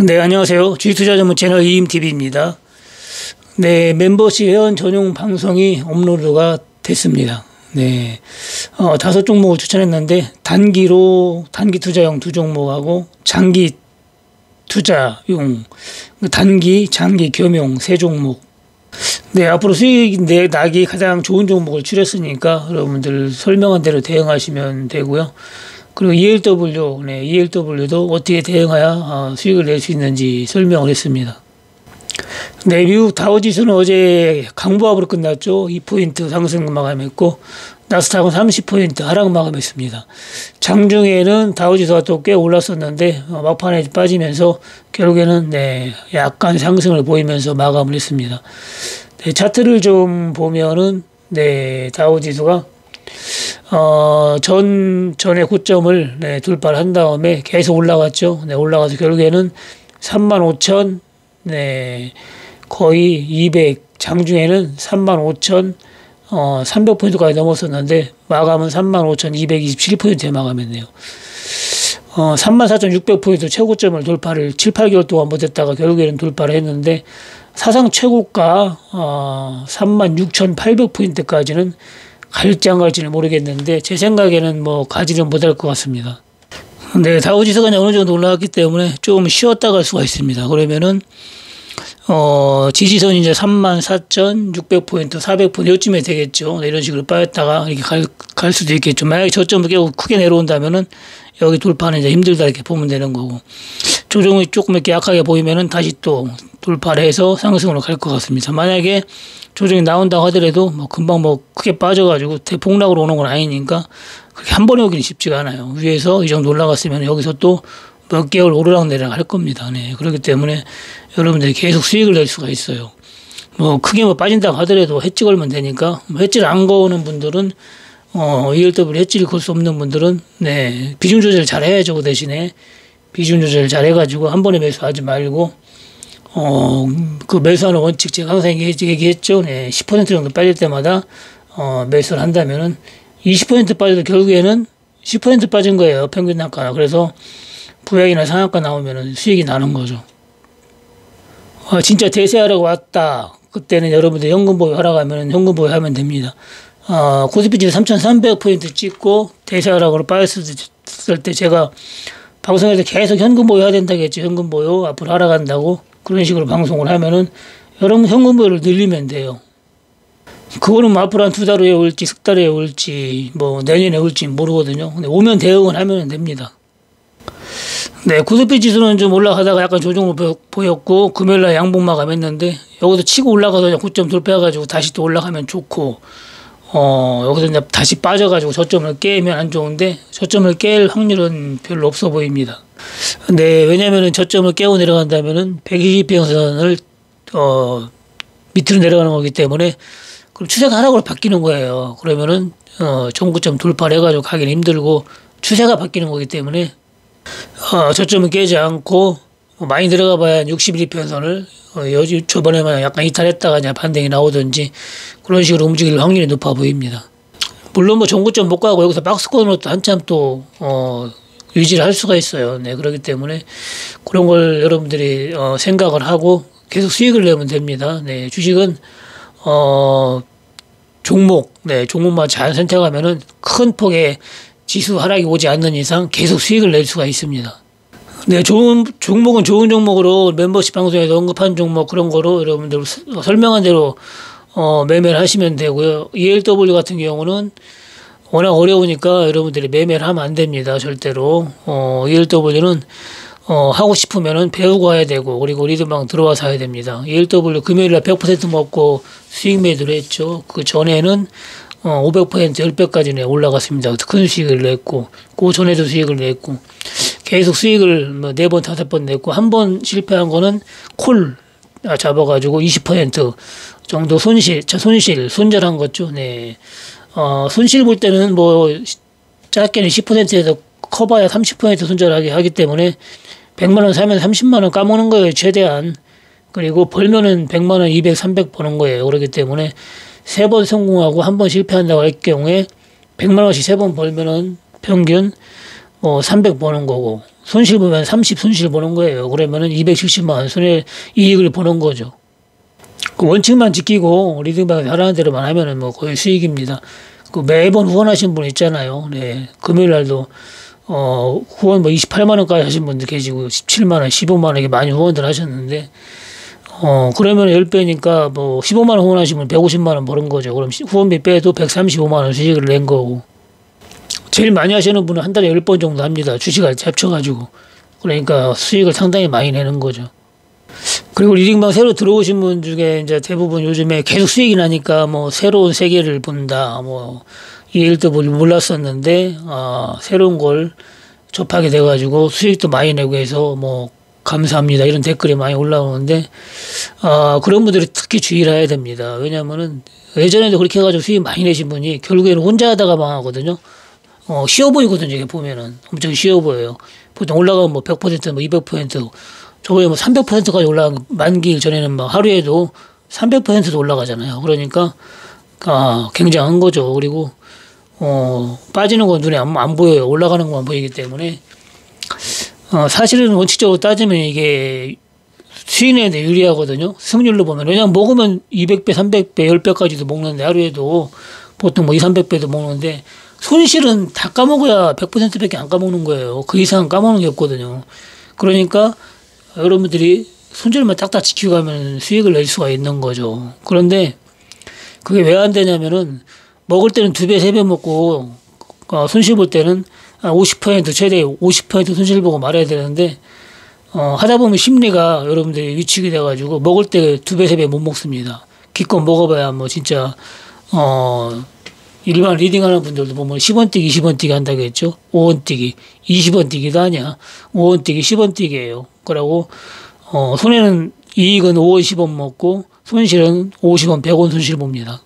네, 안녕하세요. 주식투자 전문 채널 이임TV입니다. 네, 멤버십 회원 전용 방송이 업로드가 됐습니다. 네, 5종목을 추천했는데, 단기 투자용 2종목하고, 장기 투자용, 단기, 장기 겸용 3종목. 네, 앞으로 수익 나기 가장 좋은 종목을 추렸으니까, 여러분들 설명한 대로 대응하시면 되고요. 그리고 ELW도 어떻게 대응해야 수익을 낼 수 있는지 설명을 했습니다. 네, 미국 다우지수는 어제 강보합으로 끝났죠. 2포인트 상승 마감했고, 나스닥은 30포인트 하락 마감했습니다. 장중에는 다우지수가 또 꽤 올랐었는데, 막판에 빠지면서 결국에는 약간 상승을 보이면서 마감을 했습니다. 네, 차트를 좀 보면은, 다우지수가 전의 고점을 돌파를 한 다음에 계속 올라갔죠. 올라가서 결국에는 35,000, 거의 200, 장중에는 35,300포인트까지 넘었었는데, 마감은 35,227포인트에 마감했네요. 34,600포인트 최고점을 돌파를 7, 8개월 동안 못했다가 결국에는 돌파를 했는데, 사상 최고가 36,800포인트까지는 갈지 안 갈지는 모르겠는데, 제 생각에는 가지는 못할 것 같습니다. 네, 다우지수가 어느 정도 올라왔기 때문에 좀 쉬었다 갈 수가 있습니다. 그러면은 지지선이 이제 34,600포인트, 400포인트 요쯤에 되겠죠. 이런 식으로 빠졌다가 이렇게 갈 수도 있겠죠. 만약에 저점을 깨고 크게 내려온다면은 여기 돌파는 이제 힘들다 이렇게 보면 되는 거고, 조정이 조금 이렇게 약하게 보이면은 다시 또 돌파를 해서 상승으로 갈 것 같습니다. 만약에 조정이 나온다고 하더라도 금방 크게 빠져가지고 대폭락으로 오는 건 아니니까 그렇게 한 번에 오기는 쉽지가 않아요. 위에서 이 정도 올라갔으면 여기서 또 몇 개월 오르락내리락 할 겁니다. 네. 그렇기 때문에 여러분들이 계속 수익을 낼 수가 있어요. 크게 빠진다고 하더라도 해지 걸면 되니까, 해지를 안 거는 분들은, ELW 해지를 걸 수 없는 분들은, 비중 조절 잘 해야죠. 그 대신에. 비중 조절 잘 해가지고 한 번에 매수하지 말고, 그 매수하는 원칙 제가 항상 얘기했죠. 10% 정도 빠질 때마다, 매수를 한다면은 20% 빠져도 결국에는 10% 빠진 거예요. 평균 단가가. 그래서 부양이나 상한가 나오면은 수익이 나는 거죠. 진짜 대세하라고 왔다. 그때는 여러분들 현금 보유 하라고 하면 현금 보유 하면 됩니다. 코스피지수 3,300포인트 찍고 대세하라고 빠졌을 때 제가 방송에서 계속 현금 보유 해야 된다겠죠. 현금 보유 앞으로 하락한다고. 그런 식으로 방송을 하면은 여러분 현금 보유를 늘리면 돼요. 그거는 앞으로 한 2달 후에 올지, 10달 후에 올지, 내년에 올지 모르거든요. 근데 오면 대응을 하면 됩니다. 네, 코스피 지수는 좀 올라가다가 약간 조정을 보였고, 금요일날 양봉 마감했는데, 여기서 치고 올라가서 고점 돌파해가지고 다시 또 올라가면 좋고, 여기서 이제 다시 빠져가지고 저점을 깨면 안 좋은데, 저점을 깰 확률은 별로 없어 보입니다. 네, 왜냐면은 저점을 깨고 내려간다면은 120평선을, 밑으로 내려가는 거기 때문에, 그럼 추세가 하락으로 바뀌는 거예요. 그러면은, 전고점 돌파를 해가지고 가기는 힘들고, 추세가 바뀌는 거기 때문에, 저점을 깨지 않고, 많이 들어가 봐야 61평선을, 저번에만 약간 이탈했다가 그냥 반등이 나오든지, 그런 식으로 움직일 확률이 높아 보입니다. 물론 전고점 못 가고 여기서 박스권으로 또 한참 또, 유지를 할 수가 있어요. 네, 그렇기 때문에 그런 걸 여러분들이, 생각을 하고 계속 수익을 내면 됩니다. 네, 주식은, 종목만 잘 선택하면은 큰 폭의 지수 하락이 오지 않는 이상 계속 수익을 낼 수가 있습니다. 네, 좋은 종목으로 멤버십 방송에서 언급한 종목 그런 거로 여러분들 설명한 대로 매매를 하시면 되고요. ELW 같은 경우는 워낙 어려우니까 여러분들이 매매를 하면 안 됩니다. 절대로. ELW는 하고 싶으면은 배우고 와야 되고, 그리고 리드방 들어와서 해야 됩니다. ELW 금요일날 100% 먹고 수익 매도를 했죠. 그 전에는 500% 10배까지 올라갔습니다. 큰 수익을 냈고, 그 전에도 수익을 냈고, 계속 수익을 4번, 5번 냈고, 한 번 실패한 거는 콜 잡아가지고 20% 정도 손절한 거죠. 네. 손실 볼 때는 짧게는 10%에서 커봐야 30% 손절하게 하기 때문에 100만원 사면 30만원 까먹는 거예요. 최대한. 그리고 벌면은 100만원, 200, 300 버는 거예요. 그렇기 때문에 3번 성공하고 1번 실패한다고 할 경우에 100만 원씩 3번 벌면은 평균 300 버는 거고, 손실 보면 30 손실 보는 거예요. 그러면은 270만 원 손해 이익을 보는 거죠. 그 원칙만 지키고 리딩방 잘하는 대로만 하면은 뭐 거의 수익입니다. 그 매번 후원하신 분 있잖아요. 네. 금요일 날도 후원 뭐 28만 원까지 하신 분들 계시고 17만 원, 15만 원 이렇게 많이 후원들 하셨는데 그러면 10배니까 뭐 15만 원 후원하시면 150만 원 버는 거죠. 그럼 후원비 빼도 135만 원 수익을 낸 거고. 제일 많이 하시는 분은 한 달에 10번 정도 합니다. 주식을 합쳐가지고. 그러니까 수익을 상당히 많이 내는 거죠. 그리고 리딩방 새로 들어오신 분 중에 이제 대부분 요즘에 계속 수익이 나니까 뭐 새로운 세계를 본다. 뭐 이 일도 몰랐었는데 새로운 걸 접하게 돼가지고 수익도 많이 내고 해서 뭐 감사합니다. 이런 댓글이 많이 올라오는데 그런 분들이 특히 주의를 해야 됩니다. 왜냐면은 예전에도 그렇게 해가지고 수익 많이 내신 분이 결국에는 혼자 하다가 망하거든요. 쉬워 보이거든요. 이게 보면은 엄청 쉬워 보여요. 보통 올라가면 뭐 100%, 뭐 200%, 저거에 뭐 300%까지 올라간 만기 전에는 막 하루에도 300%도 올라가잖아요. 그러니까 굉장한 거죠. 그리고 빠지는 건 눈에 안 보여요. 올라가는 것만 보이기 때문에 사실은 원칙적으로 따지면 이게 수익 내는데 유리하거든요. 승률로 보면. 왜냐면 먹으면 200배, 300배, 10배까지도 먹는데 하루에도 보통 뭐 2, 300배도 먹는데 손실은 다 까먹어야 100%밖에 안 까먹는 거예요. 그 이상 까먹는 게 없거든요. 그러니까 여러분들이 손절만 딱딱 지키고 가면 수익을 낼 수가 있는 거죠. 그런데 그게 왜 안 되냐면은 먹을 때는 2배, 3배 먹고 손실 볼 때는 50% 최대 50% 손실 보고 말해야 되는데 하다 보면 심리가 여러분들이 위축이 돼가지고 먹을 때 2배, 3배 못 먹습니다. 기껏 먹어봐야 뭐 진짜 일반 리딩하는 분들도 보면 10원 뛰기, 20원 뛰기 한다고 했죠. 5원 뛰기, 20원 뛰기도 아니야. 5원 뛰기, 10원 뛰기예요. 그러고 손해는 이익은 5원, 10원 먹고 손실은 50원, 100원 손실 봅니다.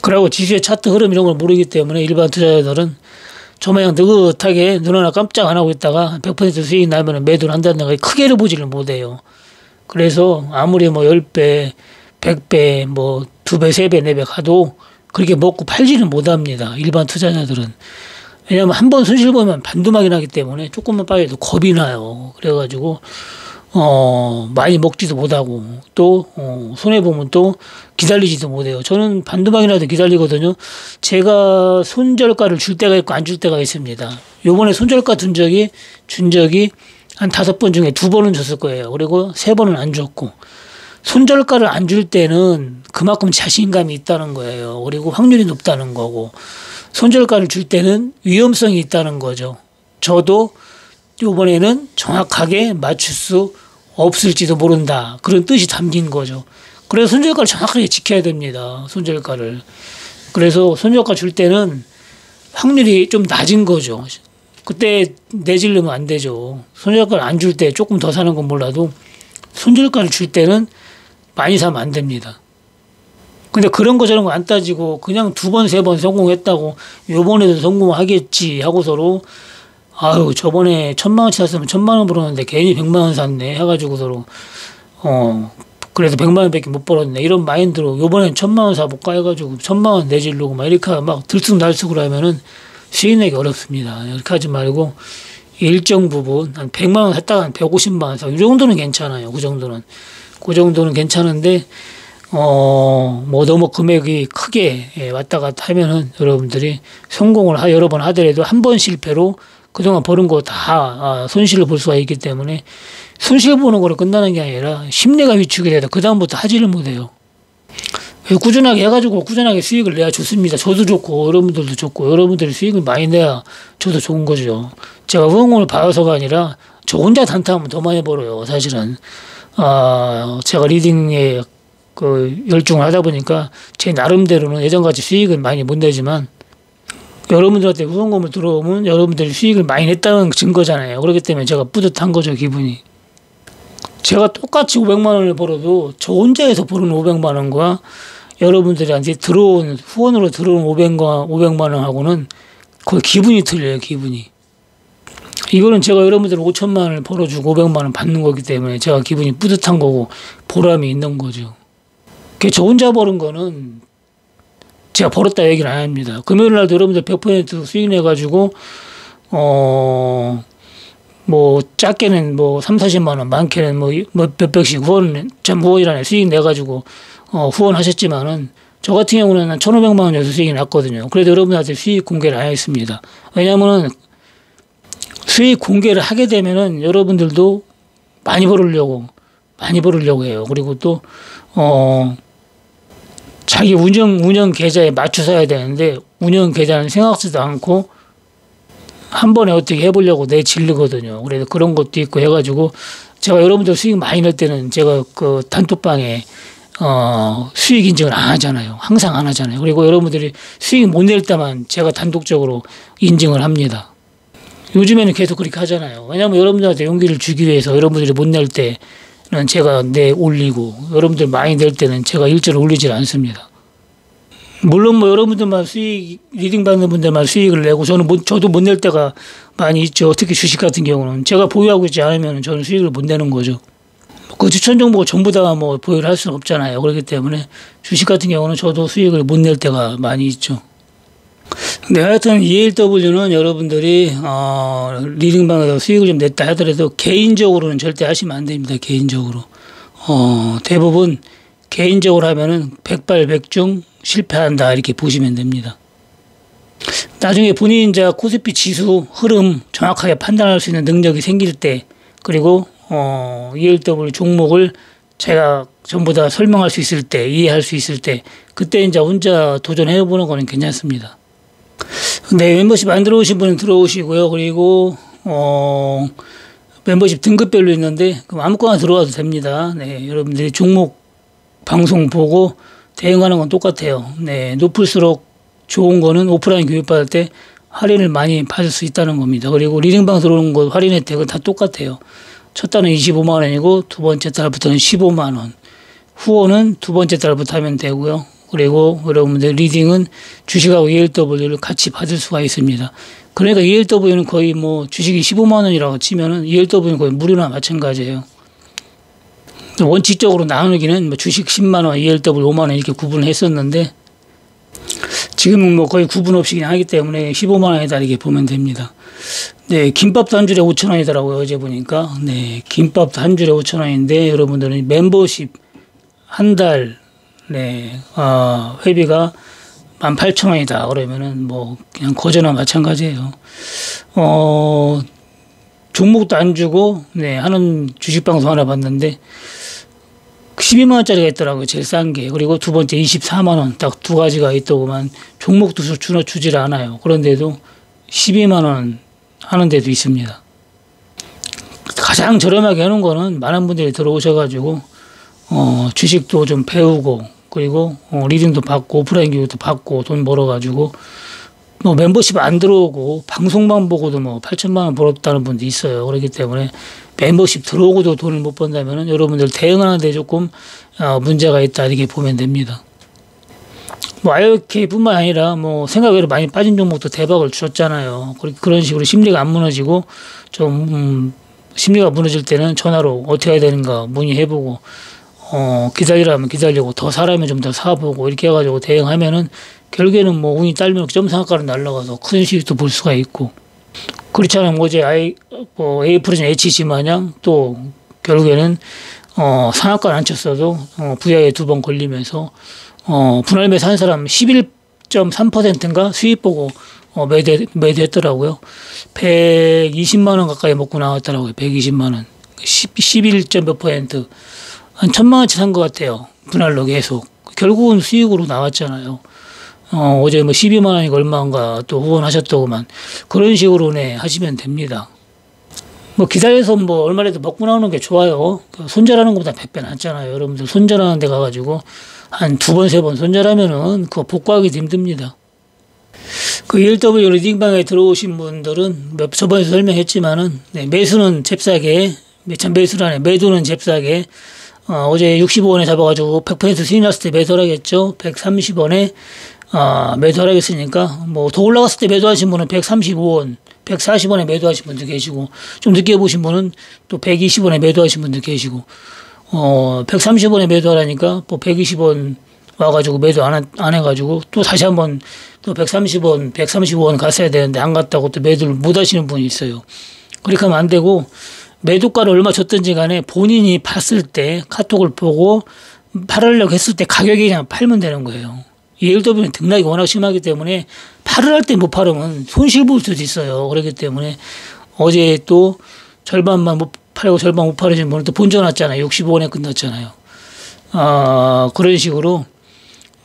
그러고 지수의 차트 흐름 이런 걸 모르기 때문에 일반 투자자들은 저마냥 느긋하게 눈 하나 깜짝 안 하고 있다가 100% 수익 나면 매도를 한다는 거 크게를 보지를 못해요. 그래서 아무리 뭐 10배, 100배, 뭐 2배, 3배, 4배 가도 그렇게 먹고 팔지는 못합니다. 일반 투자자들은. 왜냐하면 한 번 손실 보면 반도막이 나기 때문에 조금만 빠져도 겁이 나요. 그래가지고 많이 먹지도 못하고 또 손해보면 또 기다리지도 못해요. 저는 반도막이 나도 기다리거든요. 제가 손절가를 줄 때가 있고 안 줄 때가 있습니다. 요번에 손절가 준 적이 한 5번 중에 2번은 줬을 거예요. 그리고 3번은 안 줬고 손절가를 안 줄 때는 그만큼 자신감이 있다는 거예요. 그리고 확률이 높다는 거고 손절가를 줄 때는 위험성이 있다는 거죠. 저도 이번에는 정확하게 맞출 수 없을지도 모른다. 그런 뜻이 담긴 거죠. 그래서 손절가를 정확하게 지켜야 됩니다. 손절가를. 그래서 손절가 줄 때는 확률이 좀 낮은 거죠. 그때 내지르면 안 되죠. 손절가를 안 줄 때 조금 더 사는 건 몰라도 손절가를 줄 때는 많이 사면 안 됩니다. 근데 그런 거 저런 거 안 따지고 그냥 2번, 3번 성공했다고 요번에도 성공하겠지 하고 서로 아유 저번에 1,000만 원치 샀으면 1,000만 원 벌었는데 괜히 100만 원 샀네 해가지고 서로 그래도 100만 원밖에 못 벌었네 이런 마인드로 요번엔 1,000만 원 사볼까 해가지고 1,000만 원 내지르고 막 이렇게 막 들쑥날쑥으로 하면은 수익 내기 어렵습니다. 이렇게 하지 말고 일정 부분 한 100만 원 샀다가 한 150만 원 사. 이 정도는 괜찮아요. 그 정도는 괜찮은데 뭐 너무 금액이 크게 왔다 갔다 하면은 여러분들이 성공을 여러 번 하더라도 한 번 실패로 그동안 버는 거 다 손실을 볼 수가 있기 때문에 손실 보는 거로 끝나는 게 아니라 심리가 위축이 돼서 그다음부터 하지를 못해요. 꾸준하게 해가지고 꾸준하게 수익을 내야 좋습니다. 저도 좋고 여러분들도 좋고 여러분들이 수익을 많이 내야 저도 좋은 거죠. 제가 후원금을 받아서가 아니라 저 혼자 단타하면 더 많이 벌어요. 사실은 제가 리딩에 열중을 하다 보니까 제 나름대로는 예전같이 수익은 많이 못 내지만 여러분들한테 후원금을 들어오면 여러분들이 수익을 많이 냈다는 증거잖아요. 그렇기 때문에 제가 뿌듯한 거죠, 기분이. 제가 똑같이 500만 원을 벌어도 저 혼자에서 버는 500만 원과 여러분들한테 후원으로 들어온 500만 원하고는 거의 기분이 틀려요, 기분이. 이거는 제가 여러분들 5천만 원을 벌어주고 500만 원 받는 거기 때문에 제가 기분이 뿌듯한 거고 보람이 있는 거죠. 저 혼자 버는 거는 제가 벌었다 얘기를 안 합니다. 금요일 날도 여러분들 100% 수익 내가지고, 뭐 작게는 뭐 3, 40만 원, 많게는 뭐 몇백씩 후원이라는 수익 내가지고 후원하셨지만은 저 같은 경우는 1,500만 원 정도 수익이 났거든요. 그래도 여러분한테 수익 공개를 안 했습니다. 왜냐면은 수익 공개를 하게 되면은 여러분들도 많이 벌으려고 해요. 그리고 또 자기 운영 계좌에 맞춰서 해야 되는데 운영 계좌는 생각지도 않고 한 번에 어떻게 해보려고 내질르거든요. 그래서 그런 것도 있고 해가지고 제가 여러분들 수익 많이 낼 때는 제가 그 단톡방에 수익 인증을 안 하잖아요. 항상 안 하잖아요. 그리고 여러분들이 수익 못 낼 때만 제가 단독적으로 인증을 합니다. 요즘에는 계속 그렇게 하잖아요. 왜냐하면 여러분들한테 용기를 주기 위해서 여러분들이 못 낼 때는 제가 올리고 여러분들 많이 낼 때는 제가 일절을 올리질 않습니다. 물론 뭐 여러분들만 리딩 받는 분들만 수익을 내고 저도 못 낼 때가 많이 있죠. 특히 주식 같은 경우는 제가 보유하고 있지 않으면 저는 수익을 못 내는 거죠. 그 추천 정보가 전부 다 뭐 보유를 할 수는 없잖아요. 그렇기 때문에 주식 같은 경우는 저도 수익을 못 낼 때가 많이 있죠. 네, 하여튼 ELW는 여러분들이 리딩방에서 수익을 좀 냈다 하더라도 개인적으로는 절대 하시면 안 됩니다. 개인적으로 대부분 개인적으로 하면은 백발백중 실패한다 이렇게 보시면 됩니다. 나중에 본인 이제 코스피 지수 흐름 정확하게 판단할 수 있는 능력이 생길 때 그리고 ELW 종목을 제가 전부 다 설명할 수 있을 때 이해할 수 있을 때 그때 이제 혼자 도전해보는 거는 괜찮습니다. 네, 멤버십 안 들어오신 분은 들어오시고요. 그리고 멤버십 등급별로 있는데 그럼 아무거나 들어와도 됩니다. 네, 여러분들이 종목 방송 보고 대응하는 건 똑같아요. 네, 높을수록 좋은 거는 오프라인 교육 받을 때 할인을 많이 받을 수 있다는 겁니다. 그리고 리딩방 들어오는 거 할인 혜택은 다 똑같아요. 첫 달은 25만 원이고 두 번째 달부터는 15만 원. 후원은 두 번째 달부터 하면 되고요. 그리고 여러분들 리딩은 주식하고 ELW를 같이 받을 수가 있습니다. 그러니까 ELW는 거의 뭐 주식이 15만 원이라고 치면은 ELW는 거의 무료나 마찬가지예요. 원칙적으로 나누기는 뭐 주식 10만 원, ELW 5만 원 이렇게 구분을 했었는데 지금은 뭐 거의 구분 없이 그냥 하기 때문에 15만 원이다 이렇게 보면 됩니다. 네, 김밥도 한 줄에 5천 원이더라고요. 어제 보니까. 네, 김밥도 한 줄에 5천 원인데 여러분들은 멤버십 한 달 회비가 18,000원이다. 그러면은 뭐 그냥 거저나 마찬가지예요. 종목도 안 주고 하는 주식 방송 하나 봤는데 12만 원짜리가 있더라고요. 제일 싼 게. 그리고 두 번째 24만 원. 딱 두 가지가 있더구만. 종목도 주질 않아요. 그런데도 12만 원 하는 데도 있습니다. 가장 저렴하게 하는 거는 많은 분들이 들어오셔가지고 주식도 좀 배우고 그리고 리딩도 받고 오프라인 교육도 받고 돈 벌어가지고 뭐 멤버십 안 들어오고 방송만 보고도 뭐 8천만 원 벌었다는 분도 있어요. 그렇기 때문에 멤버십 들어오고도 돈을 못 번다면은 여러분들 대응하는데 조금 문제가 있다 이렇게 보면 됩니다. 뭐 IOK뿐만 아니라 뭐 생각외로 많이 빠진 종목도 대박을 주셨잖아요. 그런 식으로 심리가 안 무너지고 좀 심리가 무너질 때는 전화로 어떻게 해야 되는가 문의해보고 기다리라면 기다리고 더 사라면 좀 더 사보고 이렇게 해가지고 대응하면은 결국에는 뭐 운이 딸면 점상한가로 날아가서 큰 수익도 볼 수가 있고 그렇지 않으면 어제 에이프로젠 HG 마냥 또 결국에는 상한가를 안 쳤어도 VI에 2번 걸리면서 분할 매수한 사람 11.3%인가 수익 보고 매도했더라고요. 120만 원 가까이 먹고 나왔더라고요. 120만 원. 11점 몇 %. 한 1,000만 원치 산 것 같아요. 분할로 계속. 결국은 수익으로 나왔잖아요. 어제 뭐 12만 원이가 얼마인가 또 후원하셨더구만. 그런 식으로 하시면 됩니다. 뭐 기다려서 뭐 얼마라도 먹고 나오는 게 좋아요. 손절하는 것보다 100배 낫잖아요. 여러분들 손절하는 데 가가지고 한 2번, 3번 손절하면은 그거 복구하기도 힘듭니다. 그 ELW 리딩방에 들어오신 분들은 저번에 설명했지만은 매수는 잽싸게, 매도는 잽싸게 어제 65원에 잡아가지고 100% 수익 났을 때 매도를 하겠죠. 130원에 매도를 하겠으니까 뭐 더 올라갔을 때 매도하신 분은 135원, 140원에 매도하신 분도 계시고 좀 늦게 보신 분은 또 120원에 매도하신 분도 계시고 130원에 매도하라니까 뭐 120원 와가지고 매도 안 해가지고 또 다시 한번 또 130원, 135원 갔어야 되는데 안 갔다고 또 매도를 못 하시는 분이 있어요. 그렇게 하면 안 되고 매도가를 얼마 줬든지 간에 본인이 봤을 때 카톡을 보고 팔으려고 했을 때 가격에 그냥 팔면 되는 거예요. ELW는 등락이 워낙 심하기 때문에 팔을 할 때 못 팔으면 손실 볼 수도 있어요. 그렇기 때문에 어제 또 절반만 못 팔고 절반 못 팔으신 분은 또 본전 왔잖아요. 65원에 끝났잖아요. 그런 식으로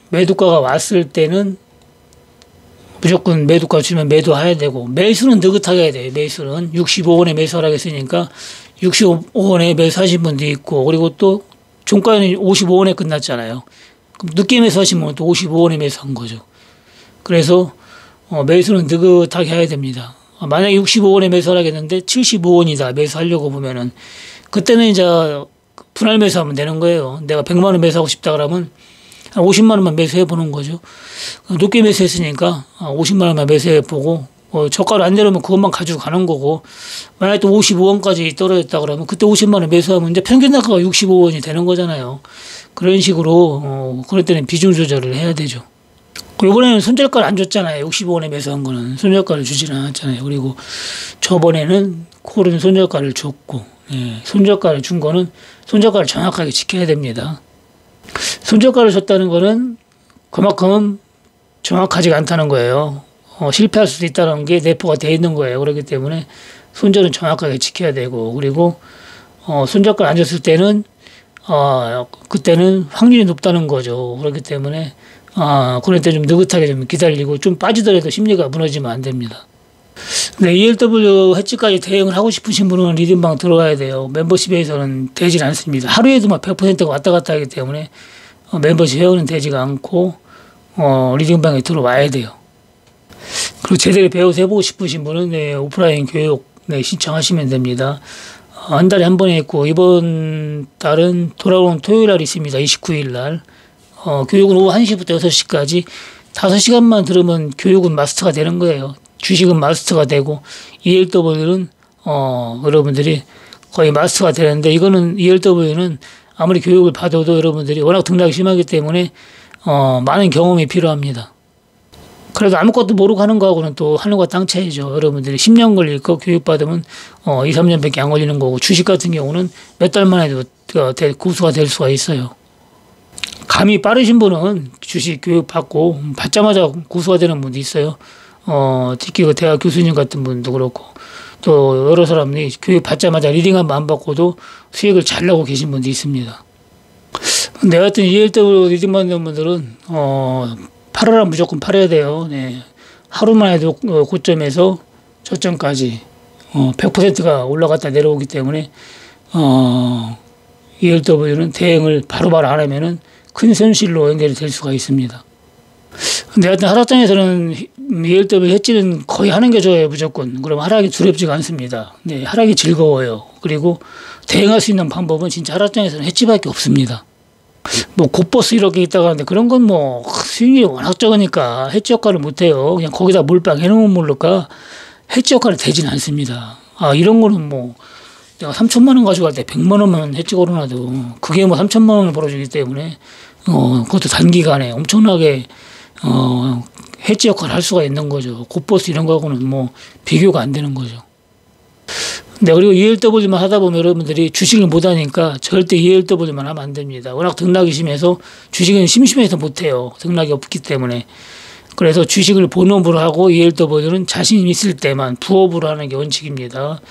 매도가가 왔을 때는 무조건 매도가 주면 매도해야 되고, 매수는 느긋하게 해야 돼요. 매수는 65원에 매수하라고 했으니까 65원에 매수하신 분도 있고, 그리고 또 종가는 55원에 끝났잖아요. 그럼 늦게 매수하신 분은 또 55원에 매수한 거죠. 그래서 매수는 느긋하게 해야 됩니다. 만약에 65원에 매수하라고 했는데 75원이다 매수하려고 보면은, 그때는 이제 분할 매수하면 되는 거예요. 내가 100만 원 매수하고 싶다 그러면 한 50만 원만 매수해 보는 거죠. 높게 매수했으니까 50만 원만 매수해 보고, 저가를 안 내려면 그것만 가지고 가는 거고, 만약에 또 55원까지 떨어졌다 그러면 그때 50만 원 매수하면 이제 평균 단가가 65원이 되는 거잖아요. 그런 식으로 그럴 때는 비중 조절을 해야 되죠. 이번에는 손절가를 안 줬잖아요. 65원에 매수한 거는 손절가를 주지는 않았잖아요. 그리고 저번에는 콜은 손절가를 줬고, 손절가를 준 거는 손절가를 정확하게 지켜야 됩니다. 손절가를 줬다는 거는 그만큼 정확하지가 않다는 거예요. 실패할 수도 있다는 게 내포가 되어 있는 거예요. 그렇기 때문에 손절은 정확하게 지켜야 되고, 그리고 손절가를 안 줬을 때는 그때는 확률이 높다는 거죠. 그렇기 때문에 그럴 때 좀 느긋하게 좀 기다리고, 좀 빠지더라도 심리가 무너지면 안 됩니다. 네, ELW 해지까지 대응을 하고 싶으신 분은 리딩방 들어가야 돼요. 멤버십에서는 되질 않습니다. 하루에도 막 100%가 왔다 갔다 하기 때문에 멤버십 회원은 되지가 않고 리딩방에 들어와야 돼요. 그리고 제대로 배워서 해보고 싶으신 분은 오프라인 교육 신청하시면 됩니다. 한 달에 한 번 했고, 이번 달은 돌아오는 토요일 날 있습니다. 29일 날. 교육은 오후 1시부터 6시까지 5시간만 들으면 교육은 마스터가 되는 거예요. 주식은 마스터가 되고, ELW는 여러분들이 거의 마스터가 되는데, 이거는 ELW는 아무리 교육을 받아도 여러분들이 워낙 등락이 심하기 때문에 많은 경험이 필요합니다. 그래도 아무것도 모르고 하는 거하고는 또 하는 거 땅 차이죠. 여러분들이 10년 걸릴 거 교육받으면 2, 3년밖에 안 걸리는 거고, 주식 같은 경우는 몇 달만 해도 고수가 될 수가 있어요. 감이 빠르신 분은 주식 교육 받자마자 고수가 되는 분도 있어요. 특히 그 대학 교수님 같은 분도 그렇고, 또 여러 사람이 교육 받자마자 리딩 한 번 안 받고도 수익을 잘 나고 계신 분도 있습니다. 근데 하여튼 ELW 리딩 받는 분들은 팔아라, 무조건 팔아야 돼요. 네. 하루만 해도 고점에서 저점까지 100%가 올라갔다 내려오기 때문에 ELW는 대응을 바로바로 안 하면은 큰 손실로 연결이 될 수가 있습니다. 근데 하여튼 하락장에서는 ELW 해지는 거의 하는 게 좋아요, 무조건. 그럼 하락이 두렵지가 않습니다. 네, 하락이 즐거워요. 그리고 대응할 수 있는 방법은 진짜 하락장에서는 해지밖에 없습니다. 뭐 곧버스 이렇게 있다가 하는데 그런 건 뭐 수익이 워낙 적으니까 해지 효과를 못 해요. 그냥 거기다 몰빵 해놓으면 모를까 해지 효과를 되지는 않습니다. 이런 거는 뭐 내가 3천만 원 가져갈 때 100만 원만 해지 걸어놔도 그게 뭐 3천만 원을 벌어주기 때문에 그것도 단기간에 엄청나게 해지 역할을 할 수가 있는 거죠. 곧버스 이런 거하고는 뭐 비교가 안 되는 거죠. 네, 그리고 ELW만 하다 보면 여러분들이 주식을 못 하니까 절대 ELW만 하면 안 됩니다. 워낙 등락이 심해서 주식은 심심해서 못 해요. 등락이 없기 때문에. 그래서 주식을 본업으로 하고 ELW는 자신 있을 때만 부업으로 하는 게 원칙입니다.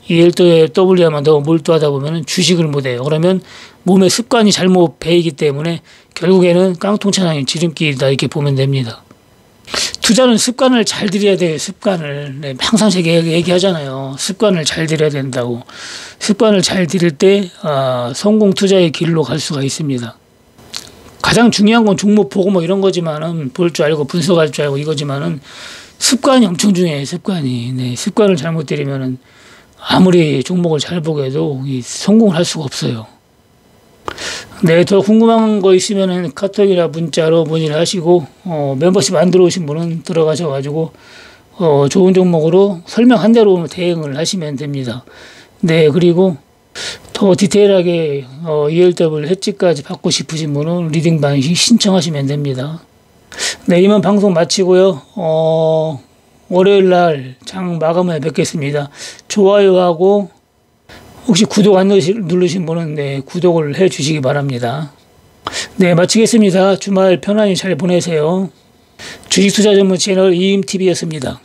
ELW에만 너무 몰두하다 보면 주식을 못 해요. 그러면 몸의 습관이 잘못 배이기 때문에 결국에는 깡통차장의 지름길이다, 이렇게 보면 됩니다. 투자는 습관을 잘 들여야 돼요. 습관을. 네, 항상 제가 얘기하잖아요. 습관을 잘 들여야 된다고. 습관을 잘 들일 때 성공 투자의 길로 갈 수가 있습니다. 가장 중요한 건 종목 보고 뭐 이런 거지만은, 볼 줄 알고 분석할 줄 알고 이거지만은 습관이 엄청 중요해요. 습관이. 네, 습관을 잘못 들이면은 아무리 종목을 잘 보게 해도 성공을 할 수가 없어요. 네, 더 궁금한 거 있으면은 카톡이나 문자로 문의를 하시고, 멤버십 안 들어오신 분은 들어가셔가지고, 좋은 종목으로 설명한 대로 대응을 하시면 됩니다. 네, 그리고 더 디테일하게, ELW 해지까지 받고 싶으신 분은 리딩방 신청하시면 됩니다. 네, 이만 방송 마치고요. 월요일 날 장 마감에 뵙겠습니다. 좋아요하고 혹시 구독 안 누르신 분은 네, 구독을 해 주시기 바랍니다. 네, 마치겠습니다. 주말 편안히 잘 보내세요. 주식 투자 전문 채널 이임TV였습니다.